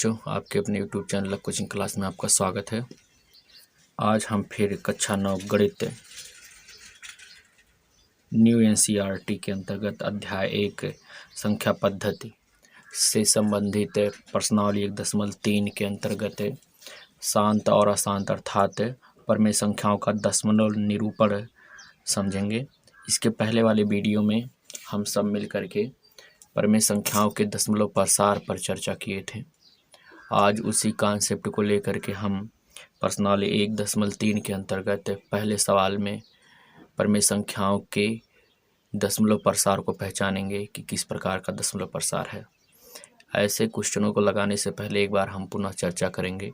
बच्चों, आपके अपने YouTube चैनल कोचिंग क्लास में आपका स्वागत है। आज हम फिर कक्षा 9 गणित न्यू NCERT के अंतर्गत अध्याय 1 संख्या पद्धति से संबंधित प्रश्नावली 1.3 के अंतर्गत शांत और अशांत अर्थात परमेय संख्याओं का दशमलव निरूपण समझेंगे। इसके पहले वाले वीडियो में हम सब मिल करके परमेय संख्याओं के दशमलव प्रसार पर चर्चा किए थे। आज उसी कॉन्सेप्ट को लेकर के हम प्रश्नावली 1.3 के अंतर्गत पहले सवाल में परमेय संख्याओं के दशमलव प्रसार को पहचानेंगे कि किस प्रकार का दशमलव प्रसार है। ऐसे क्वेश्चनों को लगाने से पहले एक बार हम पुनः चर्चा करेंगे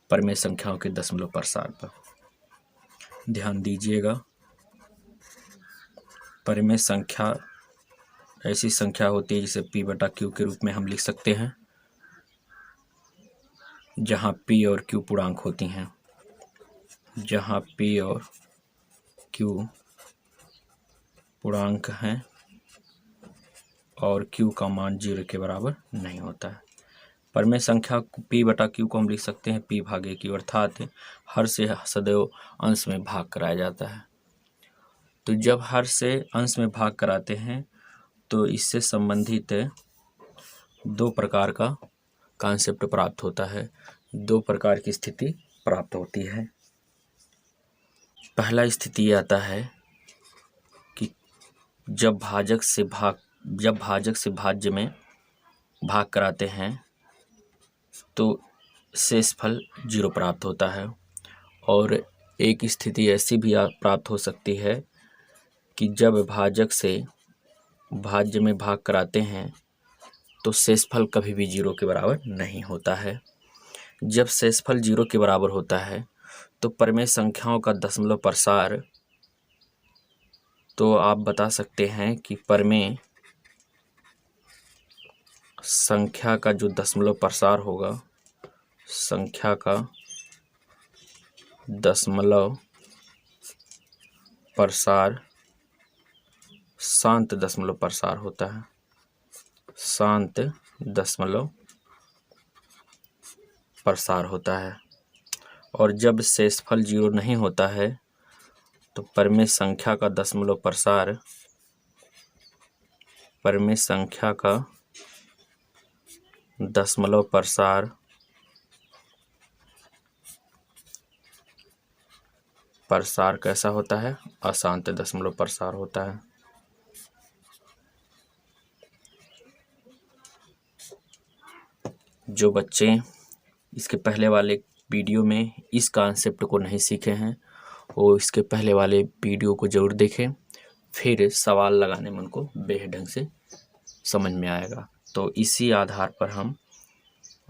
परमेय संख्याओं के दशमलव प्रसार पर। ध्यान दीजिएगा, परमेय संख्या ऐसी संख्या होती है जिसे P/Q के रूप में हम लिख सकते हैं, जहाँ P और Q पूर्णांक होती हैं। जहाँ P और Q पूर्णांक हैं और Q का मान 0 के बराबर नहीं होता है। परमेय संख्या P/Q को हम लिख सकते हैं P/Q, अर्थात हर से सदैव अंश में भाग कराया जाता है। तो जब हर से अंश में भाग कराते हैं तो इससे संबंधित दो प्रकार का कॉन्सेप्ट प्राप्त होता है, दो प्रकार की स्थिति प्राप्त होती है। पहला स्थिति आता है कि जब भाजक से भाज्य में भाग कराते हैं तो शेषफल 0 प्राप्त होता है। और एक स्थिति ऐसी भी प्राप्त हो सकती है कि जब भाजक से भाज्य में भाग कराते हैं तो शेषफल कभी भी 0 के बराबर नहीं होता है। जब शेषफल 0 के बराबर होता है तो परमेय संख्याओं का दशमलव प्रसार, तो आप बता सकते हैं कि परमेय संख्या का जो दशमलव प्रसार होगा, संख्या का दशमलव प्रसार शांत दशमलव प्रसार होता है। शांत दशमलव प्रसार होता है। और जब शेषफल 0 नहीं होता है तो परमेय संख्या का दशमलव प्रसार कैसा होता है? अशांत दशमलव प्रसार होता है। जो बच्चे इसके पहले वाले वीडियो में इस कॉन्सेप्ट को नहीं सीखे हैं वो इसके पहले वाले वीडियो को जरूर देखें, फिर सवाल लगाने में उनको बेहद ढंग से समझ में आएगा। तो इसी आधार पर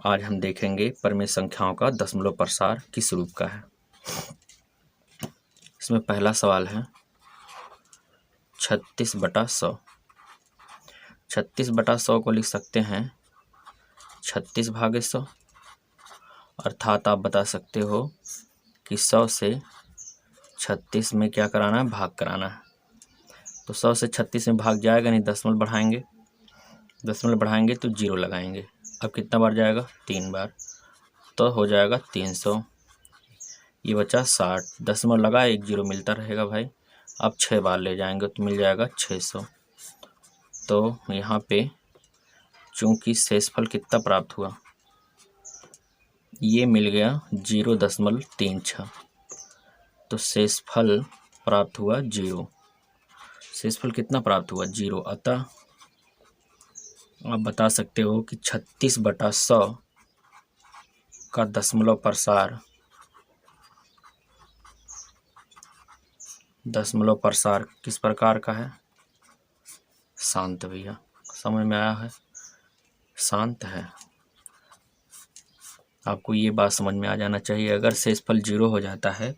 आज हम देखेंगे परमेय संख्याओं का दशमलव प्रसार किस रूप का है। इसमें पहला सवाल है 36/100। 36/100 को लिख सकते हैं 36/100, अर्थात आप बता सकते हो कि 100 से 36 में क्या कराना है? भाग कराना है। तो 100 से 36 में भाग जाएगा नहीं, दशमलव बढ़ाएंगे तो 0 लगाएंगे। अब कितना बार जाएगा? 3 बार, तो हो जाएगा 300। ये बचा 60, दशमलव लगा, 1 0 मिलता रहेगा भाई। अब 6 बार ले जाएंगे तो मिल जाएगा 600। तो यहाँ पे चूंकि शेषफल कितना प्राप्त हुआ, ये मिल गया 0.36, तो शेषफल प्राप्त हुआ 0। शेषफल कितना प्राप्त हुआ? 0। अतः आप बता सकते हो कि 36/100 का दशमलव प्रसार किस प्रकार का है? शांत। भैया समझ में आया है? शांत है। आपको ये बात समझ में आ जाना चाहिए, अगर शेषफल 0 हो जाता है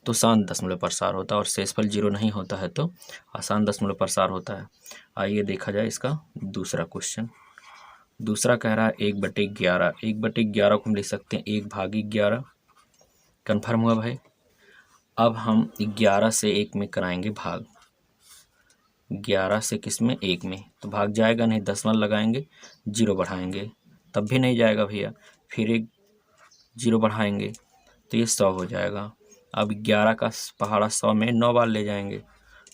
तो शांत दशमलव प्रसार होता है और शेषफल 0 नहीं होता है तो अशांत दशमलव प्रसार होता है। आइए देखा जाए इसका दूसरा क्वेश्चन। दूसरा कह रहा है 1/11। 1/11 को हम लिख सकते हैं 1/11। कन्फर्म हुआ भाई? अब हम 11 से 1 में कराएंगे भाग। 11 से किस में? 1 में, तो भाग जाएगा नहीं, दशमलव लगाएंगे, 0 बढ़ाएंगे, तब भी नहीं जाएगा भैया। फिर एक जीरो बढ़ाएंगे तो ये 100 हो जाएगा। अब 11 का पहाड़ा 100 में 9 बार ले जाएंगे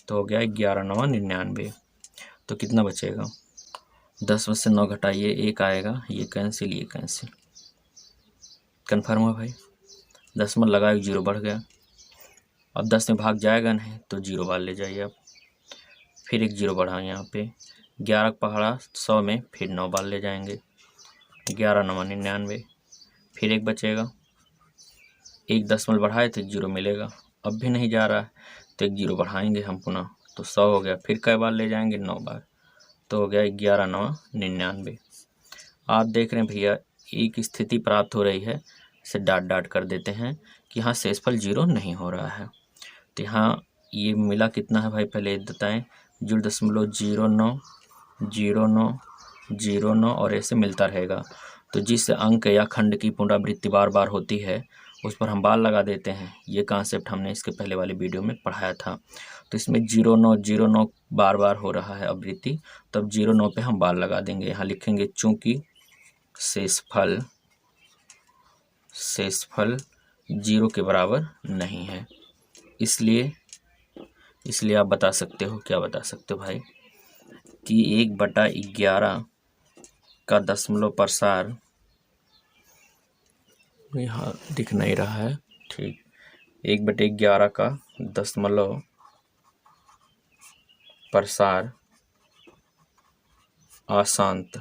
तो हो गया 11 9 99। तो कितना बचेगा? 10 में से 9 घटाइए, 1 आएगा, ये कैंसिल, ये कैंसिल। कन्फर्म है भाई? 10 में लगा, 1 जीरो बढ़ गया। अब 10 में भाग जाएगा नहीं तो 0 बार ले जाइए आप, फिर 1 जीरो बढ़ा यहाँ पे। 11 का पहाड़ा 100 में फिर 9 बार ले जाएंगे, 11 9 99। फिर 1 बचेगा, 1 10 बढ़ाए तो 1 जीरो मिलेगा। अब भी नहीं जा रहा है तो 1 जीरो बढ़ाएंगे हम पुनः, तो 100 हो गया। फिर कई बार ले जाएंगे? 9 बार, तो हो गया 11 9 99। आप देख रहे हैं भैया एक स्थिति प्राप्त हो रही है, इसे डाट डाट कर देते हैं कि यहाँ शेषफल 0 नहीं हो रहा है। तो यहाँ ये मिला कितना है भाई, पहले बताएं। 0.09 09 09 और ऐसे मिलता रहेगा। तो जिस अंक या खंड की पुनरावृत्ति बार बार होती है उस पर हम बार लगा देते हैं। ये कॉन्सेप्ट हमने इसके पहले वाली वीडियो में पढ़ाया था। तो इसमें 09 बार बार हो रहा है आवृत्ति, तब 09 पे हम बार लगा देंगे। यहाँ लिखेंगे चूंकि शेषफल 0 के बराबर नहीं है, इसलिए आप बता सकते हो, क्या बता सकते हो भाई, कि 1/11 का दशमलव प्रसार, यहाँ दिख नहीं रहा है, ठीक, 1/11 का दशमलव प्रसार अशांत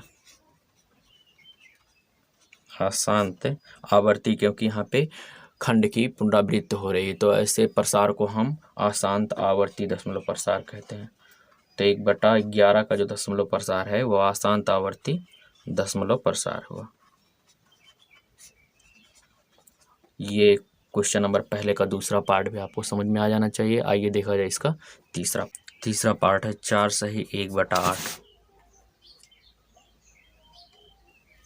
आवर्ती, क्योंकि यहाँ पे खंड की पुनरावृत्ति हो रही है तो ऐसे प्रसार को हम अशांत आवर्ती दशमलव प्रसार कहते हैं। तो 1/11 का जो दशमलव प्रसार है वो अशांत आवर्ती दशमलव प्रसार हुआ। ये क्वेश्चन नंबर पहले का दूसरा पार्ट भी आपको समझ में आ जाना चाहिए। आइए देखा जाए इसका तीसरा पार्ट है 4 सही 1/8।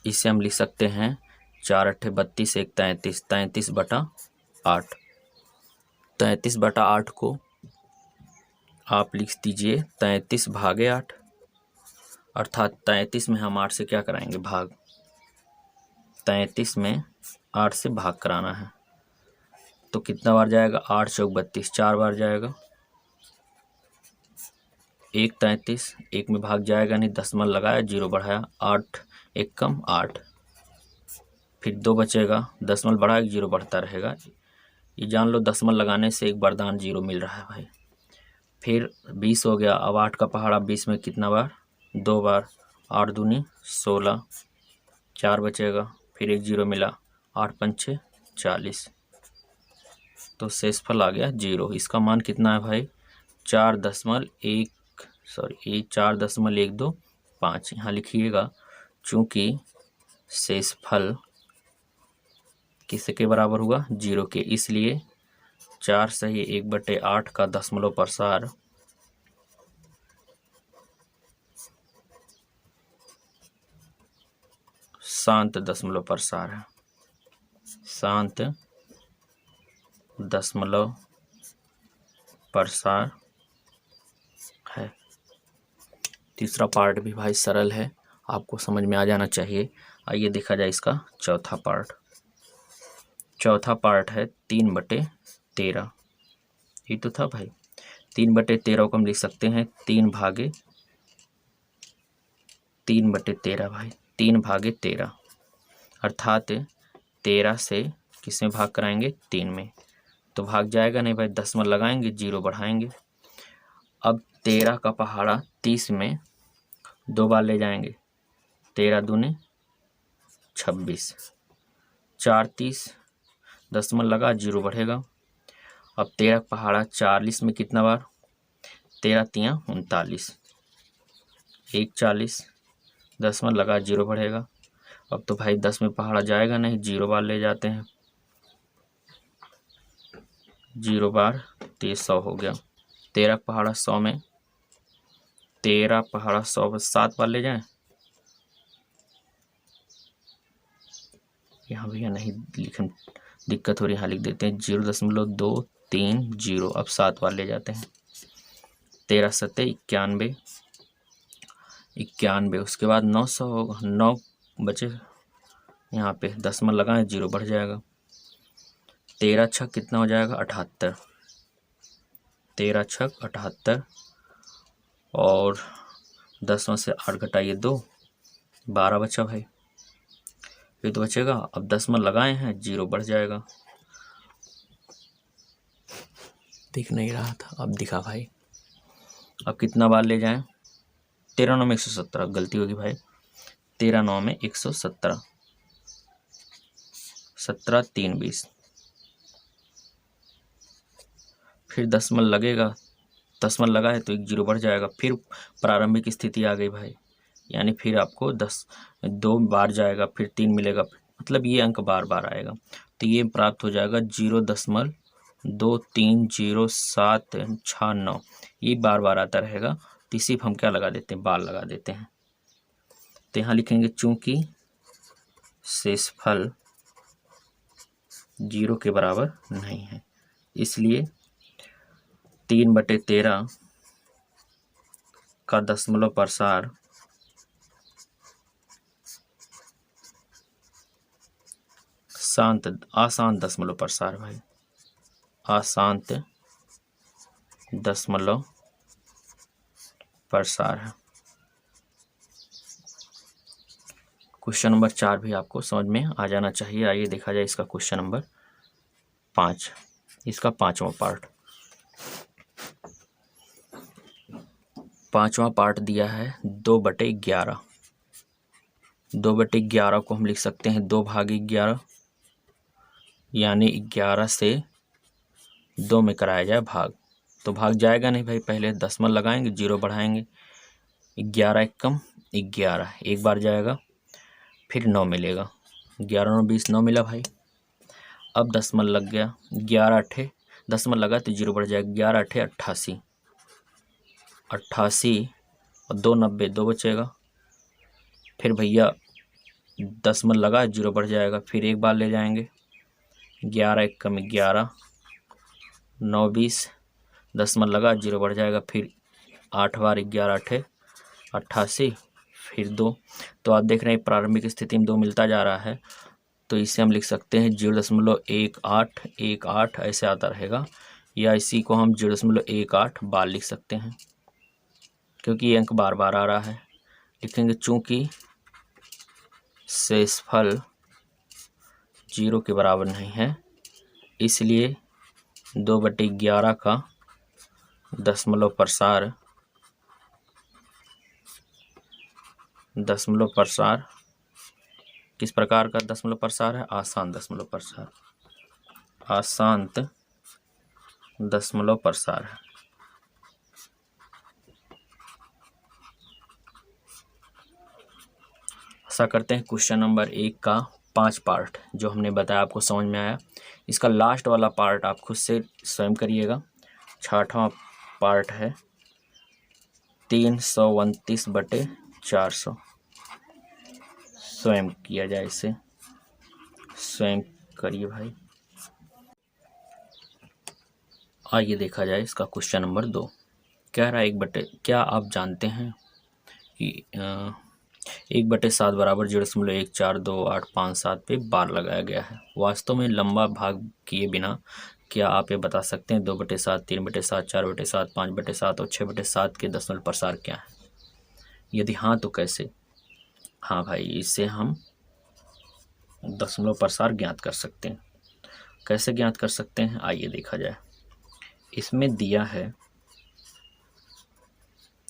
इसे हम लिख सकते हैं 4 8 32 1 33, 33/8। 33/8 को आप लिख दीजिए 33/8, अर्थात 33 में हम 8 से क्या कराएंगे, भाग। 33 में 8 से भाग कराना है तो कितना बार जाएगा, 8 चौक 32, 4 बार जाएगा। 1 33, 1 में भाग जाएगा नहीं, दशमलव लगाया, 0 बढ़ाया, 8 1 कम 8, फिर 2 बचेगा, दशमलव बढ़ा, 1 जीरो बढ़ता रहेगा। ये जान लो दशमलव लगाने से एक वरदान 0 मिल रहा है भाई। फिर 20 हो गया। अब 8 का पहाड़ा 20 में कितना बार, 2 बार, 8 दूनी 16, 4 बचेगा, फिर 1 जीरो मिला, 8 पंचे 40, तो शेषफल आ गया 0। इसका मान कितना है भाई, 4.125। यहाँ लिखिएगा चूंकि शेषफल किसके बराबर हुआ, 0 के, इसलिए 4 सही 1/8 का दशमलव प्रसार शांत दशमलव प्रसार है, शांत दशमलव प्रसार है। तीसरा पार्ट भी भाई सरल है, आपको समझ में आ जाना चाहिए। आइए देखा जाए इसका चौथा पार्ट। चौथा पार्ट है 3/13। ये तो था भाई, 3/13 को हम लिख सकते हैं 3/13 भाई, 3/13, अर्थात 13 से किसमें भाग कराएंगे, 3 में, तो भाग जाएगा नहीं भाई, दशमलव लगाएंगे, 0 बढ़ाएंगे। अब 13 का पहाड़ा 30 में 2 बार ले जाएंगे, 13 दूनी 26, 4 30, दशमलव लगा, 0 बढ़ेगा। अब 13 का पहाड़ा 40 में कितना बार, 13 3 39, 1 40, दशमलव लगा, 0 बढ़ेगा। अब तो भाई 10 में पहाड़ा जाएगा नहीं, 0 बार ले जाते हैं, 0 बार, तो ये 100 हो गया। 13 पहाड़ा 100 में, 13 पहाड़ा 100 में 7 बार ले जाएं, यहाँ भैया नहीं लिखन दिक्कत हो रही, यहाँ लिख देते हैं 0.230। अब 7 बार ले जाते हैं, 13 7 91, उसके बाद 900 होगा, 9 बचे यहाँ पे दशमलव लगाएं, 0 बढ़ जाएगा। 13 छक कितना हो जाएगा? 78। 13 छक 78 और 10 में से 8 घटाइए 2, 12 बचा भाई। ये तो बचेगा। अब 10 लगाए हैं, 0 बढ़ जाएगा। दिख नहीं रहा था, अब दिखा भाई। अब कितना बार ले जाएं? 13 9 में 117, गलती होगी भाई। 13 9 में 117, 17 3 20। फिर दशमलव लगेगा, दशमलव लगाए तो 1 0 बढ़ जाएगा। फिर प्रारंभिक स्थिति आ गई भाई, यानी फिर आपको 2 बार जाएगा, फिर 3 मिलेगा, मतलब ये अंक बार बार आएगा। तो ये प्राप्त हो जाएगा 0.230769। ये बार बार आता रहेगा, तो इसी पर हम क्या लगा देते हैं? बार लगा देते हैं। तो यहाँ लिखेंगे चूंकि शेषफल 0 के बराबर नहीं है, इसलिए 3/13 का दशमलव प्रसार आशांत दशमलव प्रसार भाई, आशांत दशमलव प्रसार है। क्वेश्चन नंबर 4 भी आपको समझ में आ जाना चाहिए। आइए देखा जाए इसका क्वेश्चन नंबर 5, इसका 5वां पार्ट। 5वां पार्ट दिया है 2/11। 2/11 को हम लिख सकते हैं 2/11, यानी 11 से 2 में कराया जाए भाग। तो भाग जाएगा नहीं भाई, पहले दशमलव लगाएंगे, 0 बढ़ाएंगे। 11 1 कम 11, एक बार जाएगा, फिर 9 मिलेगा। 11 9 20, 9 मिला भाई। अब दशमलव लग गया, 11 8 दशमलव लगा तो 0 बढ़ जाएगा। 11 8 88, 88 और 2 90, 2 बचेगा। फिर भैया दशमलव लगा, 0 बढ़ जाएगा, फिर एक बार ले जाएंगे। 11 1 कम 11, 9 20, दशमलव लगा, 0 बढ़ जाएगा, फिर 8 बार 11 8 88, फिर 2। तो आप देख रहे हैं प्रारंभिक स्थिति में 2 मिलता जा रहा है, तो इसे हम लिख सकते हैं 0.1818 ऐसे आता रहेगा, या इसी को हम 0.18 बार लिख सकते हैं, क्योंकि ये अंक बार बार आ रहा है। लिखेंगे चूंकि शेषफल 0 के बराबर नहीं है, इसलिए 2/11 का दशमलव प्रसार किस प्रकार का दशमलव प्रसार है? आसान दशमलव प्रसार, आशांत दशमलव प्रसार है। आशा करते हैं क्वेश्चन नंबर 1 का 5 पार्ट जो हमने बताया आपको समझ में आया। इसका लास्ट वाला पार्ट आप खुद से स्वयं करिएगा। 6वां पार्ट है 329/400। स्वयं किया जाए, इसे स्वयं करिए भाई। आइए देखा जाए इसका क्वेश्चन नंबर 2। कह रहा है क्या आप जानते हैं कि 1/7 बराबर 0.142857 पे बार लगाया गया है। वास्तव में लंबा भाग किए बिना क्या आप ये बता सकते हैं 2/7, 3/7, 4/7, 5/7 और 6/7 के दशमलव प्रसार क्या है? यदि हाँ तो कैसे? हाँ भाई, इससे हम दशमलव प्रसार ज्ञात कर सकते हैं। कैसे ज्ञात कर सकते हैं? आइए देखा जाए। इसमें दिया है,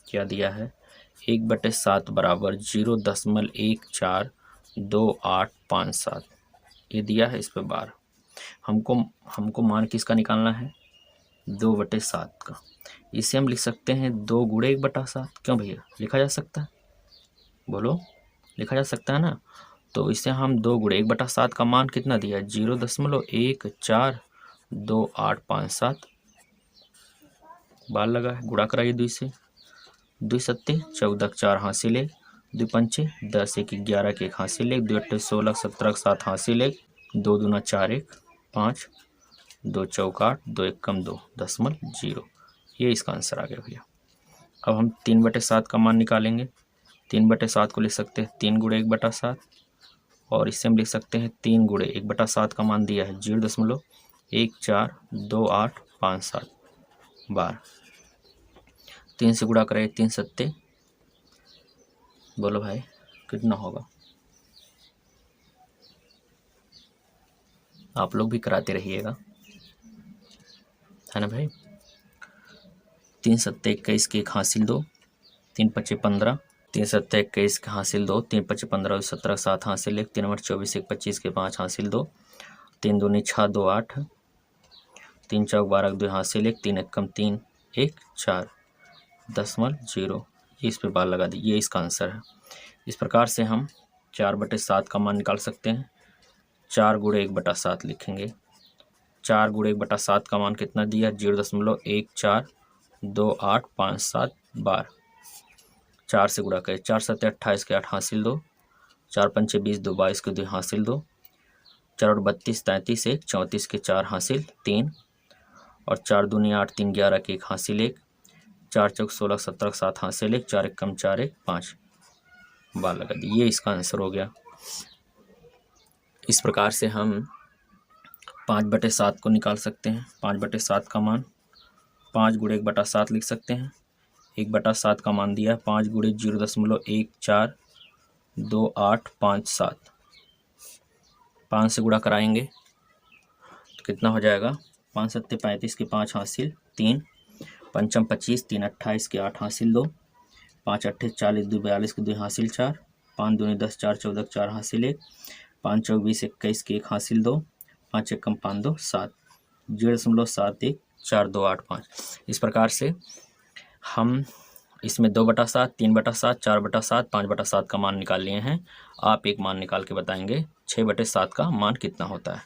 क्या दिया है? 1/7 बराबर 0.142857 ये दिया है। इस पे बार हमको मान किसका निकालना है? 2/7 का। इसे हम लिख सकते हैं 2 गुणे 1/7। क्यों भैया, लिखा जा सकता है? बोलो, लिखा जा सकता है ना? तो इसे हम 2 गुणे 1/7 का मान कितना दिया है? 0.142857 बार लगा है। गुणा कराइए 2 से, 2 सत्ते 14, 4 हासिल 1, 2 पंचे 10, 1 11 के 1 हासिल 1, 2 अट्ठे 16, 17 7 हासिल 1, 2 दूना 4 1 5, 2 चौका 8, 2 1 कम 2.0। ये इसका आंसर आ गया भैया। अब हम 3/7 का मान निकालेंगे। 3/7 को लिख सकते हैं 3 गुणे 1/7 और इससे हम लिख सकते हैं 3 गुणे 1/7 का मान दिया है 0.142857 बार। 3 से गुणा करें 3 सत्ते, बोलो भाई कितना होगा? आप लोग भी कराते रहिएगा, है ना भाई। 3 सत्ते 21 के 1 हासिल 2, 3 पच्चे 15, 3 सत्ते 21 के हासिल 2, 3 पच्चे 15 17 7 हासिल 1, 3 24 1 25 के 5 हासिल 2, 3 दूनी 6 2 8, 3 चौक 12 2 हासिल 1, 3 एकम 3 1 4.0। इस पे बार लगा दी, ये इसका आंसर है। इस प्रकार से हम 4/7 का मान निकाल सकते हैं। 4 गुणे 1/7 लिखेंगे। 4 गुणे 1/7 का मान कितना दिया? 0.142857 बार। 4 से गुणा करें, 4 सत्ते 28 के 8 हासिल 2, 4 पंचे 20 2 22 के 2 हासिल 2, 4 और 32 33 1 34 के 4 हासिल 3, और 4 दूनी 8 3 11 के 1 हासिल 1, 4 चौक 16 17 7 हासिल 1, 4 एकम 4 1 5 बार लगा दी। ये इसका आंसर हो गया। इस प्रकार से हम 5/7 को निकाल सकते हैं। 5/7 का मान 5 गुणे 1/7 लिख सकते हैं। 1/7 का मान दिया है 5 गुणे 0.142857। 5 से गुणा कराएंगे तो कितना हो जाएगा? 5 सत्ते 35 के 5 हासिल 3, पंचम 25, 3 28 के 8 हासिल 2, 5 अट्ठे 40 2 42 के 2 हासिल 4, 5 दूनी 10 4 14 4 हासिल 1, 5 चौक 20 21 के 1 हासिल 2, 5 एकम 5 2 7, 0.714285। इस प्रकार से हम इसमें 2/7 3/7 4/7 5/7 का मान निकाल लिए हैं। आप एक मान निकाल के बताएंगे 6/7 का मान कितना होता है।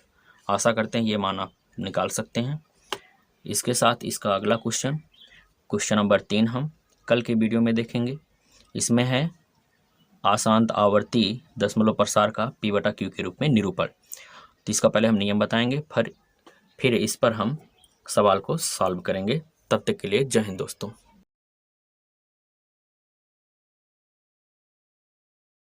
आशा करते हैं ये मान आप निकाल सकते हैं। इसके साथ इसका अगला क्वेश्चन नंबर 3 हम कल के वीडियो में देखेंगे। इसमें है आशांत आवर्ती दशमलव प्रसार का P/Q के रूप में निरूपण। तो इसका पहले हम नियम बताएंगे, फिर इस पर हम सवाल को सॉल्व करेंगे। तब तक के लिए जय हिंद दोस्तों।